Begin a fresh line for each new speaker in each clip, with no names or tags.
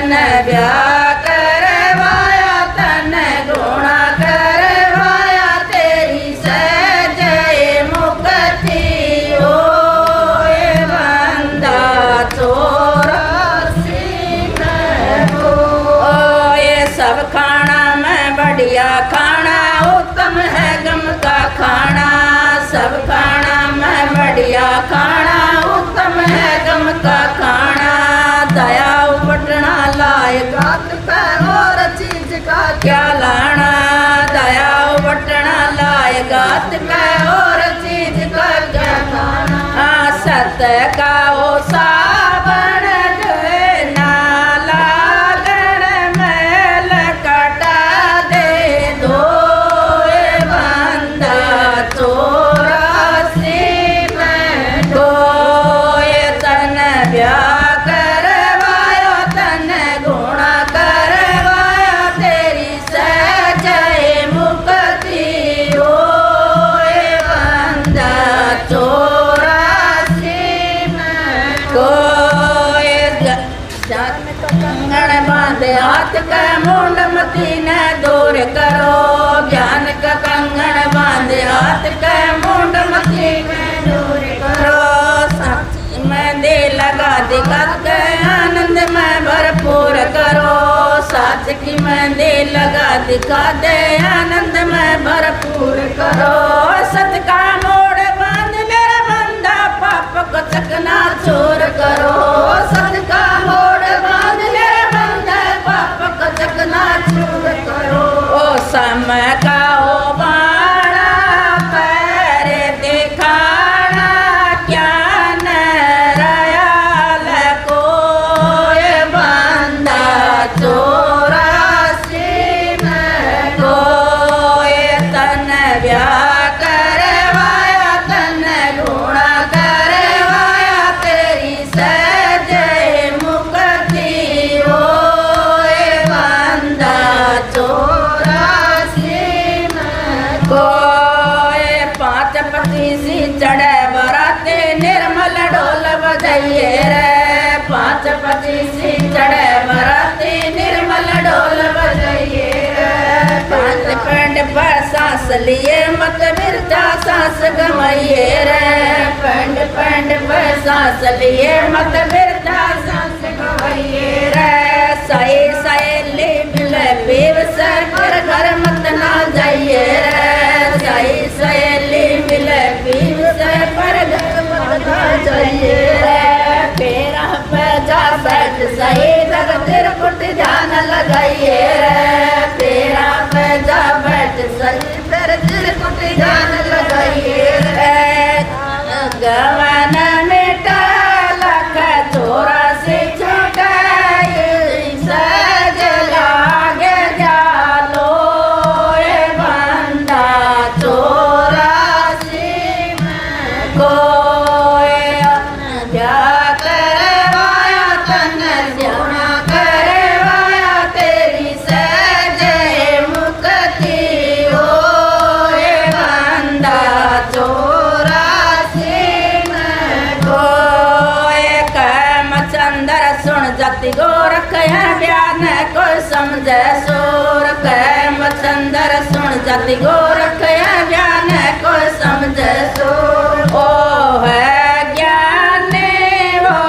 तन ब्याह करवाया तन गुणा करवाया तेरी सहजय मुक्ति होए बंदा चौरासी में हो। ये सब खाना में बढ़िया खाना उत्तम है गम का खाना। सब खाना में बढ़िया खाना उत्तम है गम का खाना। दया उपटना लायक और चीज का क्या लाना। दया उपटना लायक और चीज का क्या लाना। सत्य का वो सावन जो ना लागण मैल कटा दे दो बंदा चौरासी में हो। तन ब्याह करवाया तन गुणा करवाया तेरी सहजय मुक्ति होए बंदा चौरासी में हो। कंगन बांधे हाथ का मुंड मती न दूर करो। ज्ञान का कंगन बांधे हाथ का मुंड मती न दूर करो। में दे लगा दिखा के आनंद में भरपूर करो। साथ की में दे लगा दिखा दे आनंद में भरपूर करो। सत का मोड़ बांध मेरा बंदा पाप को चकना चोर करो। सत का मोड़ बांध मेरा बंदा पाप को चकना चोर करो। ओ समय का ओ बाणा पैर दिखाना क्या चौरासी में हो। तन ब्याह करवाया तन गुणा करवाया तेरी सहजय मुक्ति होए बंदा चौरासी में हो। पांच पति सी चढ़े बराते निर्मल ढोल बजाइए रे। पांच पति सी चढ़े बराते निर्मल ढोल बजाइए रे। पांच पेंड पर सांस लिए मत बिरजा सांस गवाइए रे। पेंड पेंड पर सांस लिए मत बिरजा सांस गवाइए रे। सही सहेली मिले पीव से घर घर मत ना जाइए रे। सही सहेली मिले पीव से पर घर मत ना जाइए रे। पेरा पे जा बैठ सही जग तिरकुट ध्यान लगाइए रे। पेरा पे जा बैठ सही फिर तिरकुट ध्यान लगाइए रे। गवन मिटा लख चौरासी छुटाई सज लागे जालो बंदा चौरासी में कोई ब्याह करवाया तन गुणा करवाया तेरी सहजय मुक्ति होए बंदा चौरासी में कोई। कैमचंद्र सुन जाति गोरख है ब्यान कोई समझे सोर। कैमचंद्र सुन जाति गोरख है ब्यान कोई समझे सोर। ओ है ज्ञानी वो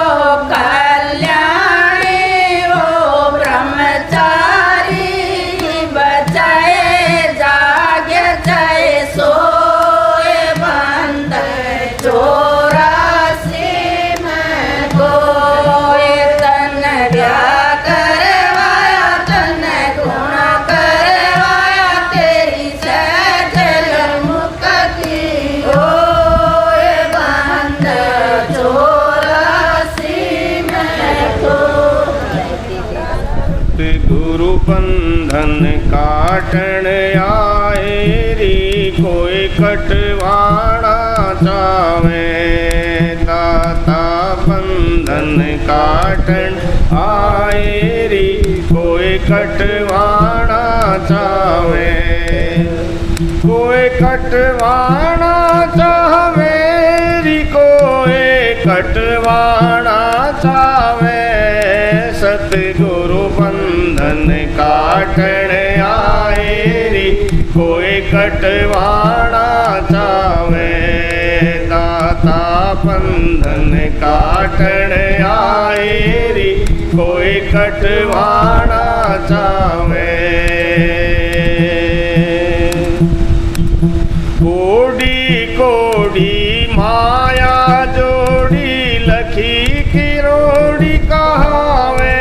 कल्याणी वो ब्रह्मचारी बचाए जागे जाए सोए बंदा चौरासी में कोई। तन ब्याह करवाया तन गुणा करवाया तेरी सहजय मुक्ति होए बंदा चौरासी में हो।
गुरु बंधन काटन आए री कोई कटवाना चावे। दाता बंधन काटन आए री कोई कटवाना चावे। कोई कटवाना चावे री कोई कटवाना चावे। सतगुरु बंधन काटण आए री, कोई कटवाना चावे। दाता बंधन काटण आए री, कोई कटवाना चावे। कोड़ी कोड़ी माया जोड़ी, लखी किरोड़ी कहावे।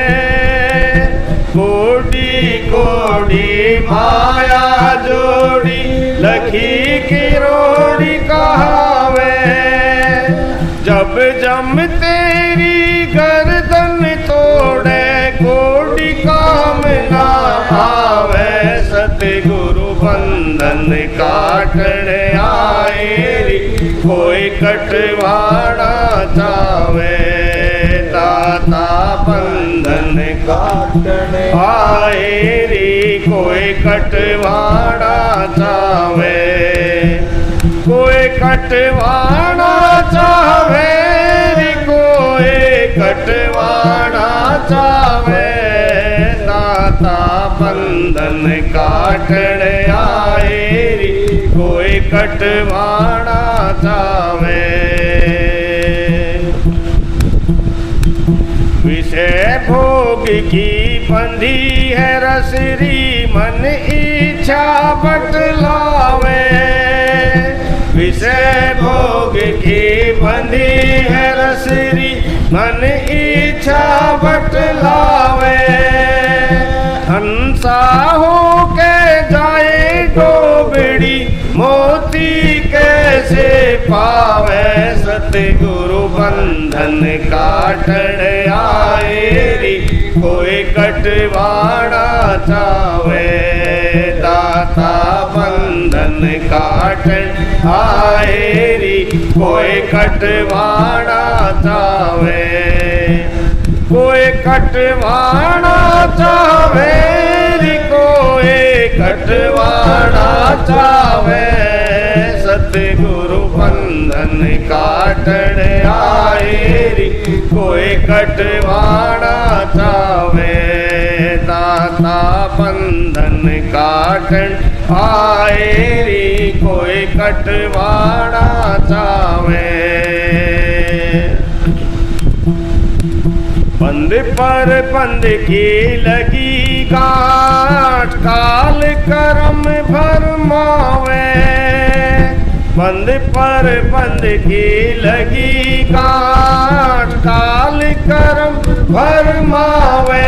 कोड़ी कोड़ी माया जोड़ी, लखी किरोड़ी कहावे। जब जम तेरी गर्दन तोड़े, कोड़ी काम ना आवे। सतगुरु बंधन काटण आए री, कोई कटवाना चावे। दाता बंधन काटण आए री, कोई कटवाना चावे। कोई कटवाना चावे री, कोई कटवाना चावे। दाता बंधन काटण आए री, कोई कटवाना चावे। विषय भोग की बंधी है रसरी, मन इच्छा बतलावे। विषय भोग की बंधी है रसरी, मन इच्छा बतलावे। हंसा हो के जाए डोबड़ी, मोती कैसे पावे। सतगुरु बंधन काटण आए री, कोई कटवाना चावे। दाता बंधन काटण आए री, कोई कटवाना चावे। कोई कटवाना चावे री, कोई कटवाना चावे। सतगुरु बंधन काटण आए री, कोई कटवाना चावे। दाता बंधन काटण आए री, कोई कटवाना चावे। बंद पर बंद की लगी गांठ, काल करम भरमावे। बंद पर बंद की लगी गांठ, काल करम भरमावे।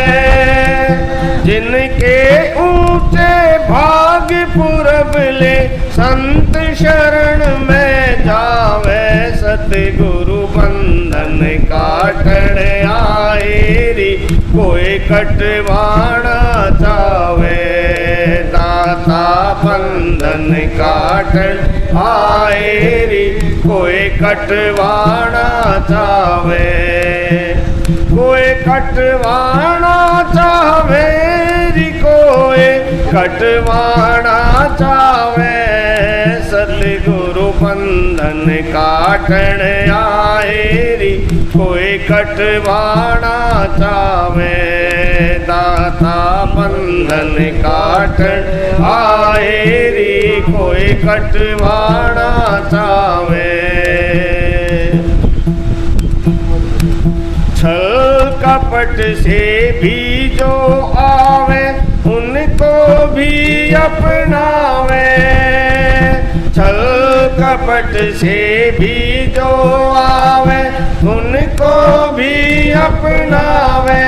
जिनके ऊंचे भाग पुरबले, संत शरण में जावे। सतगुरु बंधन काटण आए री, कोई कटवाना चावे। दाता बंधन काटण आए री, कोई कटवाना चावे। कोई कटवाना चावे री, कोई कटवाना चावे। सतगुरु बंधन काटण आए री, कोई कटवाना चावे। दाता बंधन काटण आए री, कोई कटवाना चावे। छल कपट से भी जो आवे, उनको भी अपनावे। छल कपट से भी जो आवे, उनको भी अपनावे।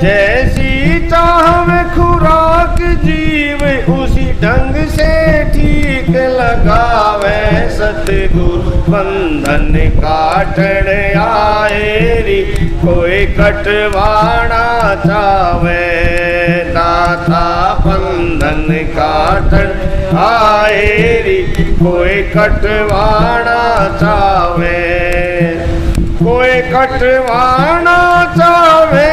जैसी चाहवे खुराक जीव, उसी ढंग से ठीक लगावे। सतगुरु बंधन काटण आए री, कोई कटवाना चावे। दाता बंधन काटण आए री, कोई कटवाना चावे। कोई कटवाना चावे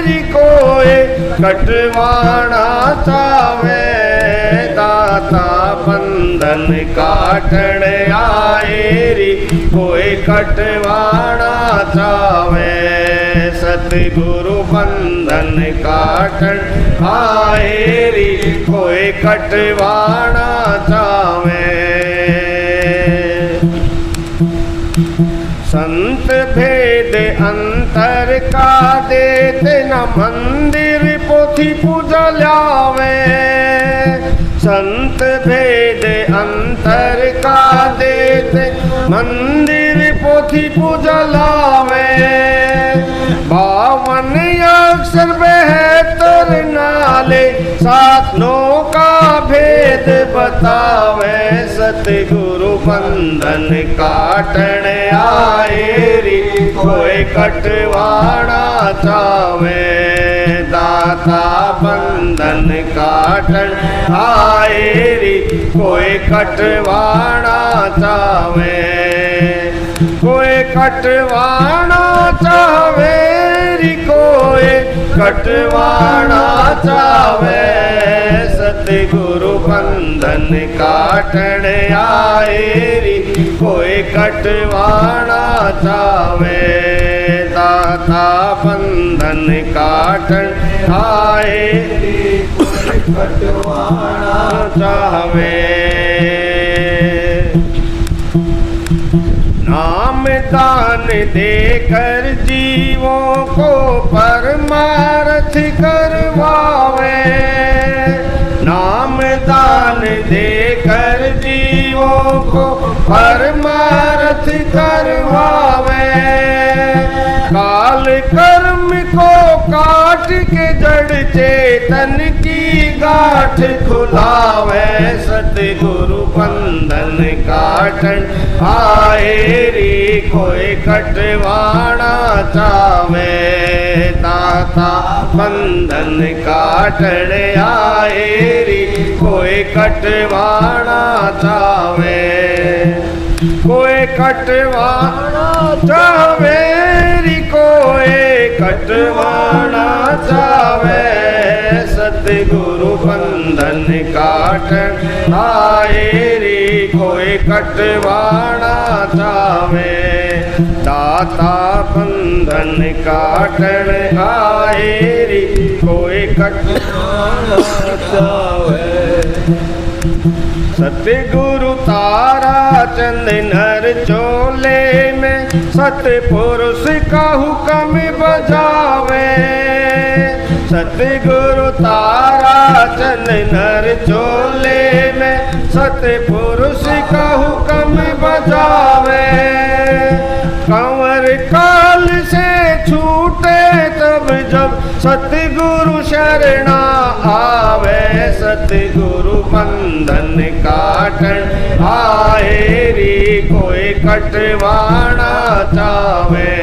री, कोई कटवाना चावे। दाता बंधन काटण आए री, कोई कटवाना चावे। सतगुरु बंधन बंधन काटन आए री कोई कटवाना चावे। संत भेद अंतर का देते न मंदिर पोथी पूजा लावे। संत भेद अंतर का देते मंदिर पोथी पूजा लावे। 52 अक्षर बेहतर नाले साधनों का भेद बतावे। सतगुरु बंधन काटन आए री कोई कटवाना चावे। दाता बंधन काटन आए री कोई कटवाना चावे। कोई कटवाना चावे री कोई कटवाना चावे। सतगुरु बंधन काटन आए री कोई कटवाना चावे। दाता बंधन काटन आए री कोई कटवाना चावे। नाम दान देकर जीवों को परमार्थ करवावे। नाम दान देकर जीवों को परमार्थ करवावे। काल कर्म को काट के जड़ चेतन की गांठ खुलावे। सतगुरु बंधन काटन आए री कोई कटवाना चावे। दाता बंधन काटन आए री कोई कटवाना चावे। कोई कटवाना चावे री कोई कटवाना चावे। सतगुरु बंधन काटन आए री कोई कटवाना चावे। दाता बंधन काटन आए री कोई कटवाना चावे। सतगुरु तारा चंद नर चोले में सतपुरुष का हुक्म बजावे। सतगुरु तारा चंद नर चोले में सतपुरुष का हुक्म बजावे। कंवर काल से छूटे तब जब सतगुरु शरणा आवे। सतगुरु बंधन काटन आए री कोई कटवाना चावे।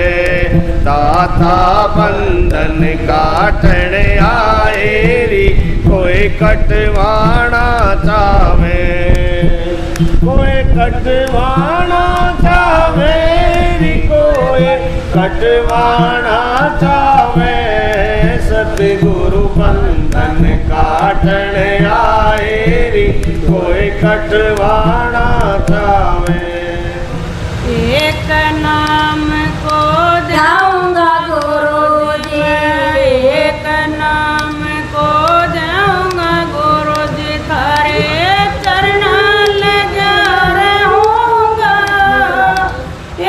दाता बंधन काटन आए री कोई कटवाना चावे। कोई कटवाना चावे री कोई कटवाना चावे। सतगुरु बंधन काटन आए री कोई कटवाना चावे।
एक नाम को जाऊंगा गुरु जी। एक नाम को जाऊंगा गुरु जी। थारे चरण लगा रहूंगा।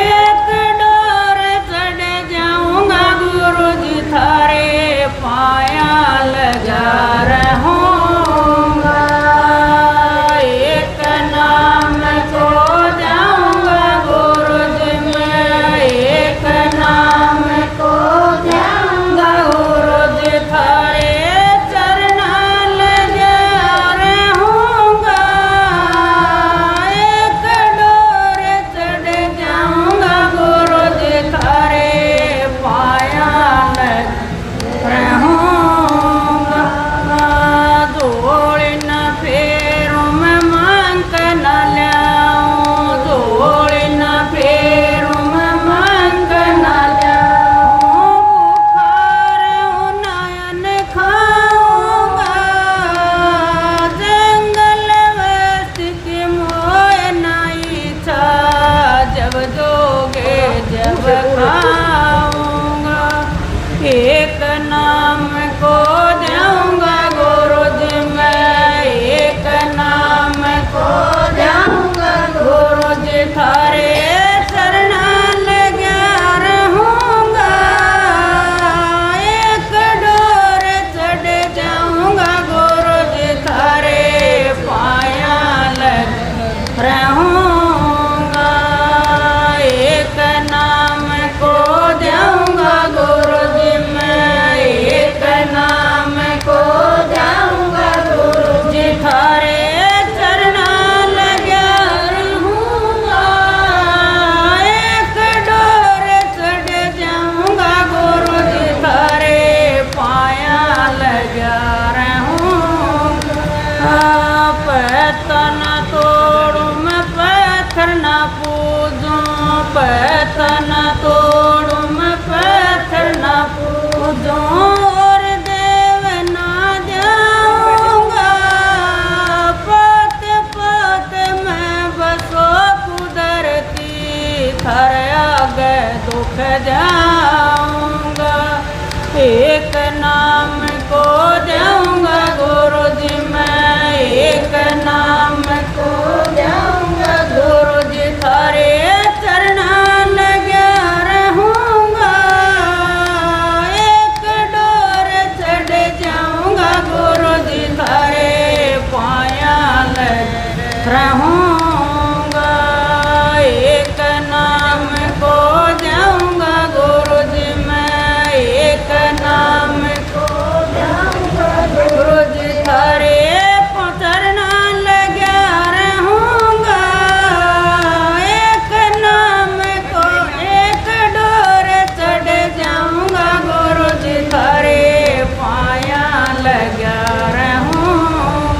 एक डोर चढ़ जाऊंगा गुरु जी। थारे पाया लगा रहूंगा। एक नाम को जाऊंगा गुरु जी। मैं तन तोड़ू मैं पत्थर न पूजूं और देव ना जाऊंगा पोते पोते मैं बसो कुदरती थर आगे दुख जाऊंगा एक नाम को जाऊंगा गुरु जी मैं एक नाम को जाऊंगा गुरु जी थारे चरणा लगा रहूंगा एक डोर चढ़ जाऊंगा गुरु जी थारे पाया लग रहूंगा एक नाम को जाऊंगा गुरु जी मैं एक नाम को जाऊंगा गुरु जी थारे चरणा लगा रहूंगा एक नाम को एक डोर चढ़ जाऊंगा गुरु जी थारे पाया लगा रहूंगा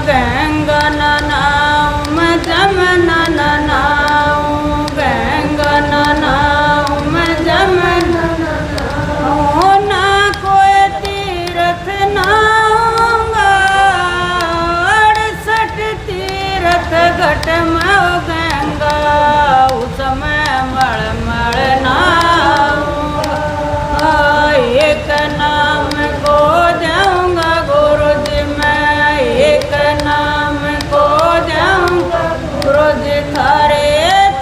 गंगा ननाऊं मैं जमुना ननाऊं गंगा ननाऊं मैं जमुना ननाऊं ना कोई तीर्थ नाऊंगा 68 तीर्थ घट में गंगा उसमें मलमल नाऊंगा एक नाम को जाऊंगा गुरु जी मैं एक नाम को जाऊंगा गुरु जी थारे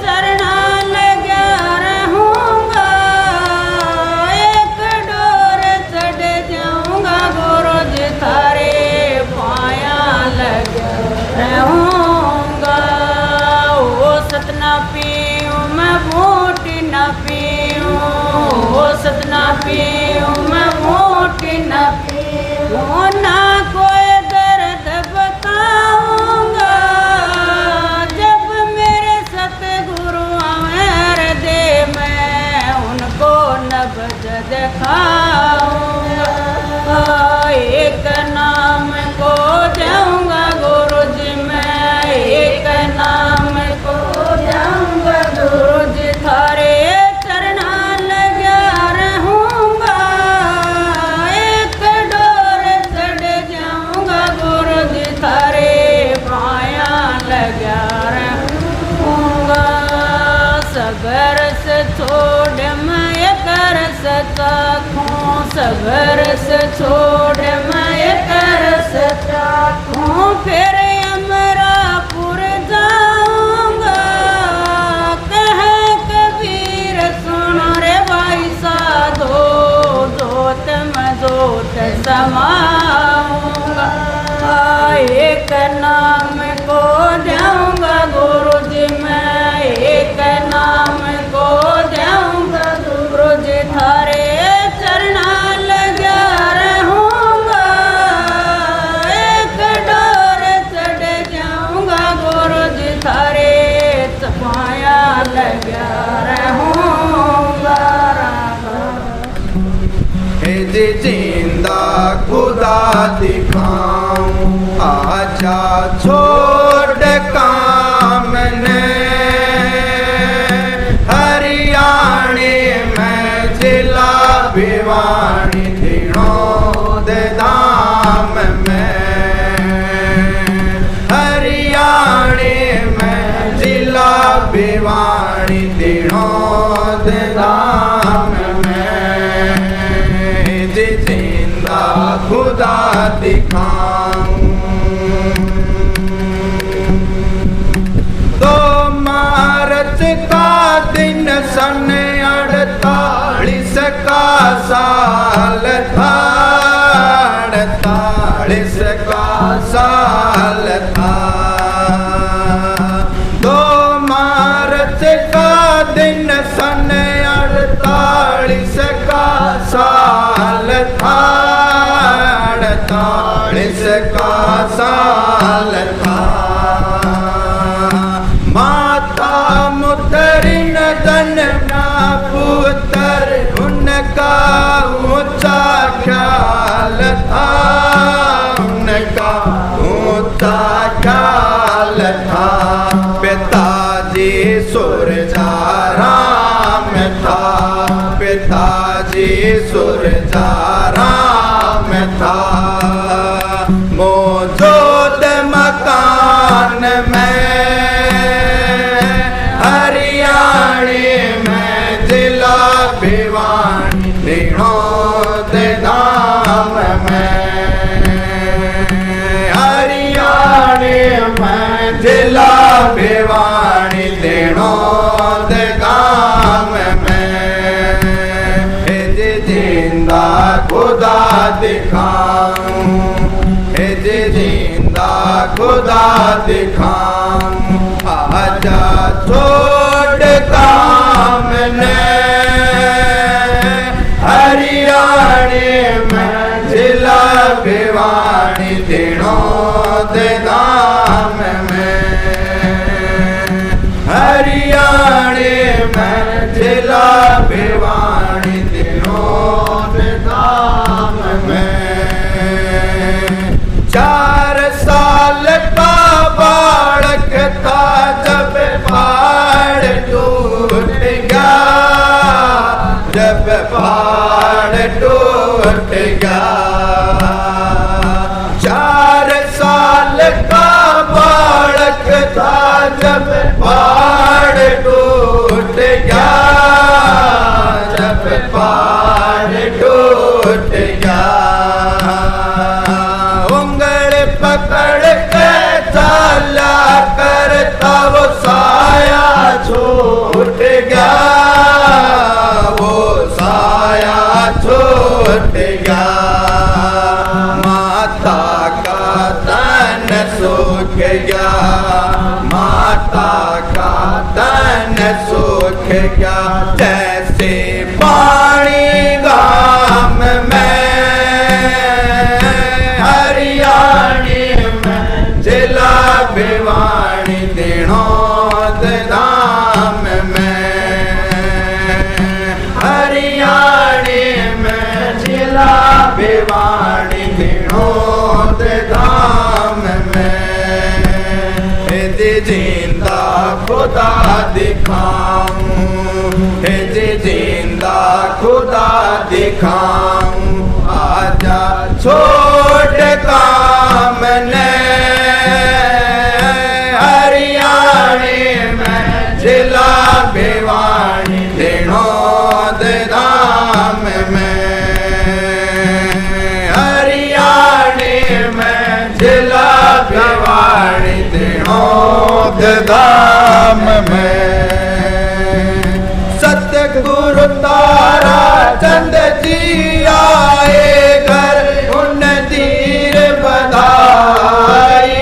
चरणा लगा रहूंगा एक डोर चढ़ जाऊंगा गुरु जी थारे पाया लगा रहूंगा ओ सतना पीऊं मैं मोटी न पीऊं ओ सतना पीऊं मैं मोटी न पीऊं ना कोई दर्द बताऊंगा जब मेरे सतगुरु आवे हृदय में उनको नब्ज दिखाऊंगा एक नाम को जाऊंगा गुरु जी मैं एक नाम को जाऊंगा गुरु जी थारे चरणा लगा रहूंगा एक डोर चढ़ जाऊंगा गुरु जी थारे पाया लगा रहूंगा सबर से छोड़ मैं एक रस चाखूं सबर से छोड़ मैं एक रस चाखूं फिर अमरापुर जाऊंगा कह कबीर सुन रे भाई साधो जोत में जोत समाऊंगा एक नाम को जाऊंगा गुरु जी मैं एक नाम को जाऊंगा गुरु जी थारे चरणा लगा रहूंगा एक डोर चढ़ जाऊंगा गुरु जी थारे पाया लगा रहूंगा
जी जिंदा खुदा दिखाऊं आजा छोड़ काम ने हरियाणे में जिला भिवानी दिनोद धाम में हरियाणे में जिला भिवानी दिनोद धाम में जिंदा खुदा दिखाऊं तो मार्च का दिन सन 48 का साल था 48 का साल था 2 मार्च का दिन सन 48 का साल था 48 का साल था माता मुतरिन धन राम था, पिताजी सुरजा राम था। मौजूद मकान में हरियाणे में जिला भिवानी दिनोद धाम में, हरियाणे में जिला भिवानी दिनोद धाम में। जिंदा खुदा दिखाऊं, जिंदा खुदा दिखाऊं, आजा छोड़ काम ने हरियाणे में जिला भिवानी दिनोद धाम में, हरियाणे में जिला भिवानी दिनोद धाम में। 4 साल का बालक था जब पहाड़ टूट गया, जब पहाड़ टूट गया। 4 साल का बालक था जब पहाड़ टूट गया, जब पहाड़ टूट गया। पकड़ के चला करता वो साया छूट गया, वो साया छूट गया। माता का तन सूख गया, माता का तन सूख गया। जैसे पानी गाम में जिला भिवानी दिनोद धाम में, हरियाणे में जिला भिवानी दिनोद धाम में। जिंदा खुदा दिखाऊं, जिंदा खुदा दिखाऊं, आजा छोड़ काम ने हरियाणे में जिला भिवानी दिनोद धाम में, हरियाणे में जिला भिवानी दिनोद धाम में। सतगुरु तारा चंद जी आए घर, उन धीर बधाई,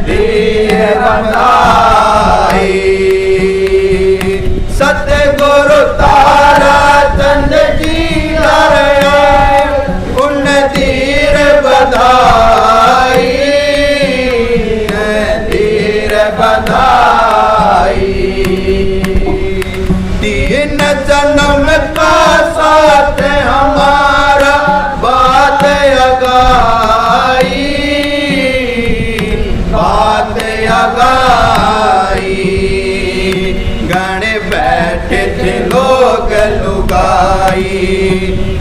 धीर बधाई। सतगुरु तारा चंद जी आए, उन धीर बधाई, धीर बधाई। 3 जन्म का साथ हमारा बात अगाई, बात अगाई। गाने बैठे थे लोग लुगाई,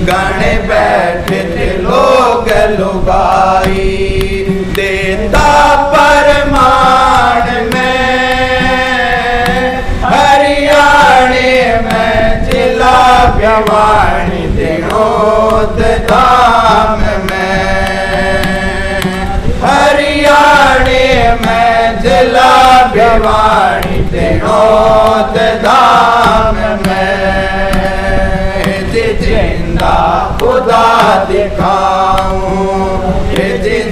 गाने बैठे थे लोग लुगाई। देता परमान में हरियाणे में जिला भिवानी दिनोद धाम में, हरियाणे में जिला भिवानी दिनोद धाम में। जिंदा खुदा दिखाऊं,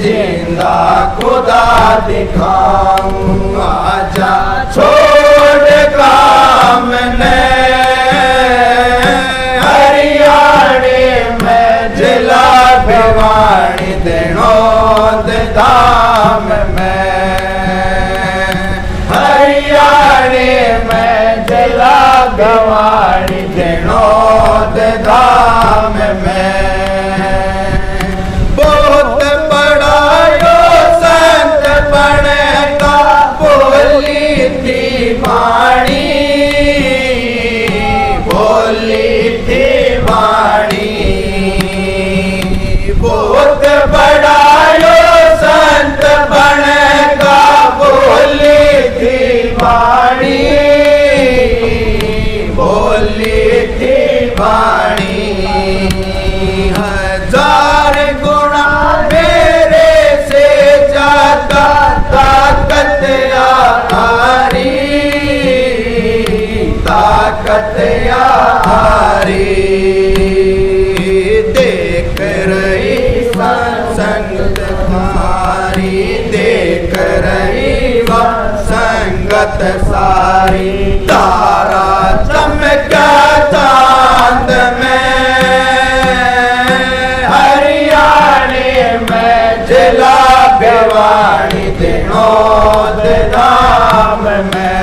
जिंदा खुदा दिखाऊं, आजा छोड़ काम ने हरियाणे में जिला भिवानी दिनोद धाम में, हरियाणे में जिला भिवानी दिनोद धाम में। बहुत बड़ा यो संत बनेगा बोली थी वाणी, ताकत यारी देख रही संगत तुम्हारी देख रही वह संगत सारी तारा चमका चांद में हरियाणे में जिला भिवानी दिनोद धाम में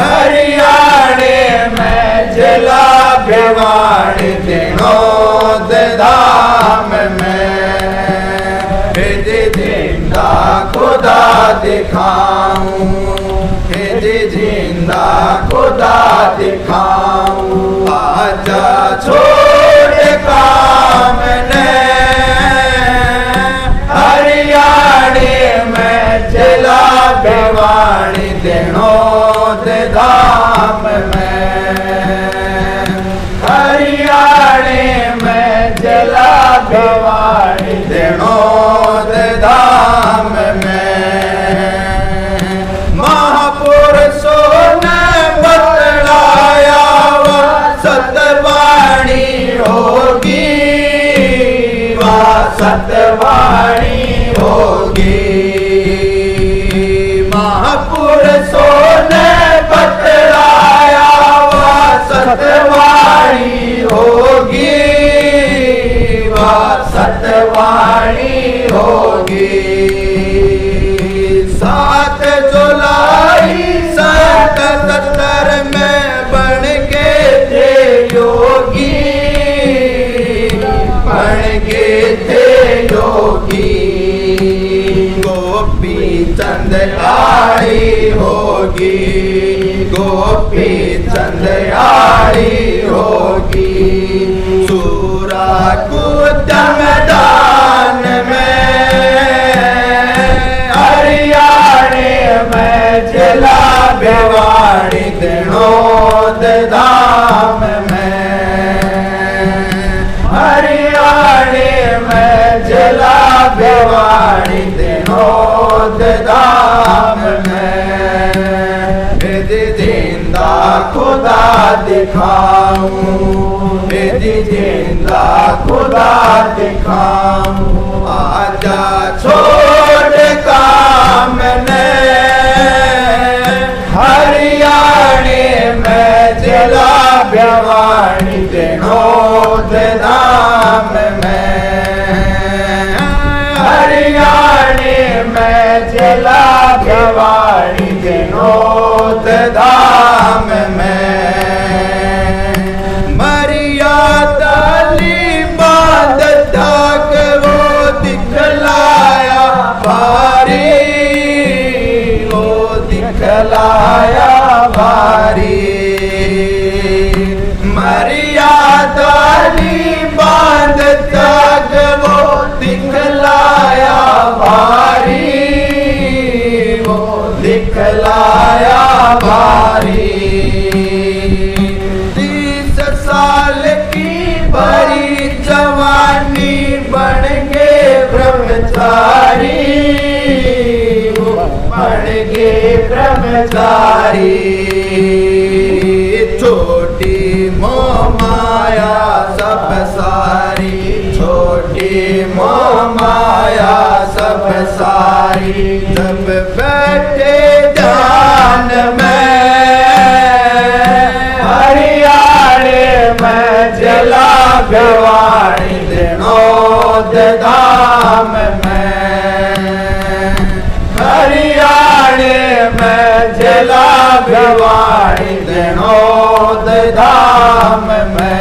हरियाणे में जिला भिवानी दिनोद धाम में जिंदा खुदा दिखाऊं जिंदा खुदा दिखाऊं आजा छोड़ काम ने हरियाणे में जिला भिवानी दिनोद धाम में हरियाणे में जिला भिवानी दिनोद धाम में महापुरुषों ने बतलाया वह सतवाणी होगी वह सतवाणी होगी महापुरुषों ने बतलाया वह सतवाणी होगी वह सतवाणी होगी 7 जुलाई 77 में बन गए थे योगी बन गए थे योगी गोपी चंद आई होगी गोपी चंद आई होगी सूरा कुदम दान में हरियाणे में जिला भिवानी दिनोद धाम में हरियाणे में जिला भिवानी दिनोद धाम में जिंदा खुदा दिखाऊं जिंदा खुदा दिखाऊं आजा छोड़ काम ने हरियाणे में जिला भिवानी दिनोद धाम में हरियाणे में जिला भिवानी दिनोद धाम में मर्यादा बात तक वो दिखलाया भारी वो दिखलाया भारी मर्यादा बात तक वो दिखलाया भारी वो दिखलाया भारी 30 साल की बड़ी जवानी बन गए ब्रह्मचारी बन गए ब्रह्मचारी छोटी मोह माया सब सारी छोटी मोह माया सब सारी जब बैठे ध्यान में हरियाणे में जिला भिवानी दिनोद धाम में हरियाणे में जिला भिवानी दिनोद धाम में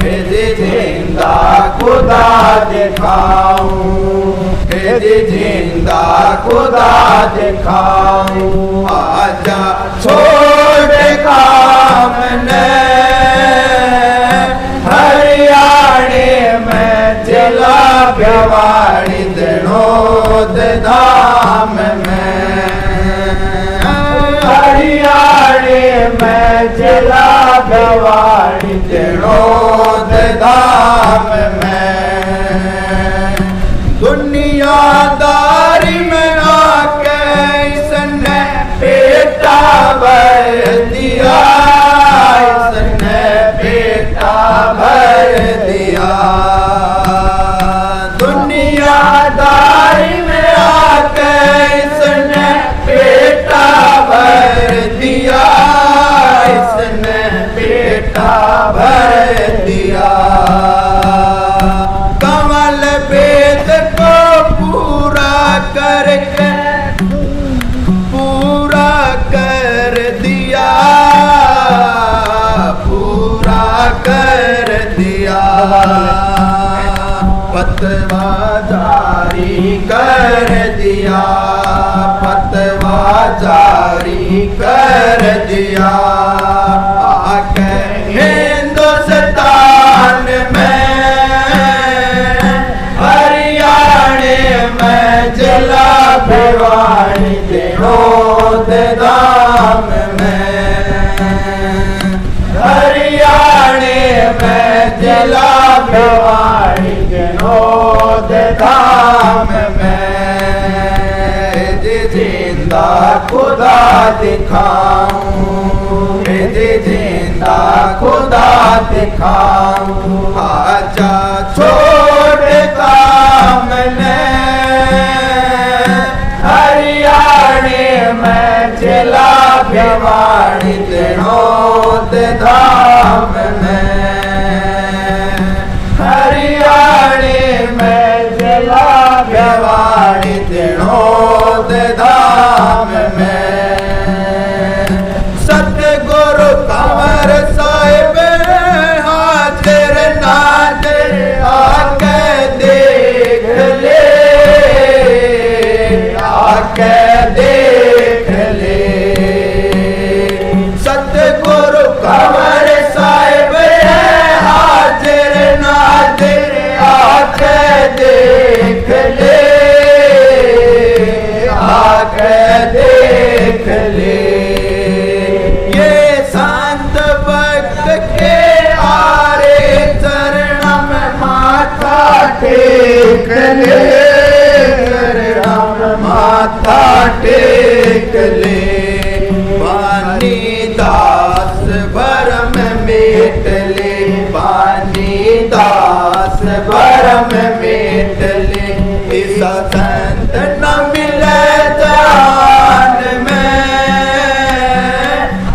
जिंदा खुदा दिखाऊं जिंदा खुदा दिखाऊं आजा छोड़ काम ने हरियाणे में जिला भिवानी दिनोद धाम में हरियाणे में जिला भिवानी दिनोद धाम में दुनियादारी में आके इसने बेटा फतवा जारी कर दिया, फतवा जारी कर दिया। आके हिंदुस्तान में हरियाणे में जिला भिवानी दिनोद धाम में, हरियाणे में जिला भिवानी दिनोद धाम में। जिंदा खुदा दिखाऊं, जिंदा खुदा दिखाऊं। आजा छोड़ काम ने हरियाणे में जिला भिवानी दिनोद धाम में, हरियाणे में जिला भिवानी दिनोद धाम में। सतगुरु कंवर साहिब हाजिर नाजिर आके देख ले, आके देख ले। सतगुरु कंवर साहिब हाजिर नाजिर आके देख ले, आके देख ले। ये संत भक्त के आरे चरण में माथा टेक ले, चरण में माथा टेक ले। बानी दास भरम मेट ले, बानी दास भरम मेट ले। इस संत न मिले जान में,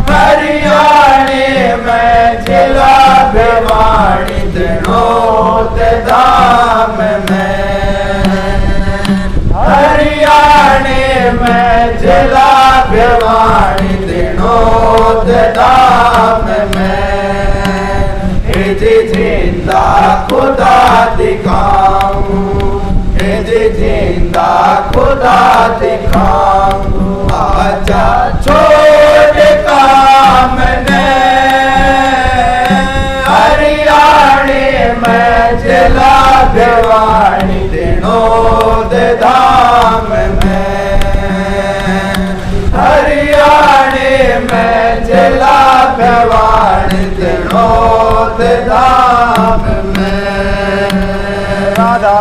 हरियाणे में जिला भिवानी दिनोद धाम में, हरियाणे में जिला भिवानी दिनोद धाम में। जिंदा खुदा दिखाऊं, जिंदा खुदा दिखाऊं। आजा छोड़ काम ने हरियाणे में जिला भिवानी दिनोद धाम में, हरियाणे में जिला भिवानी दिनोद धाम में। राधा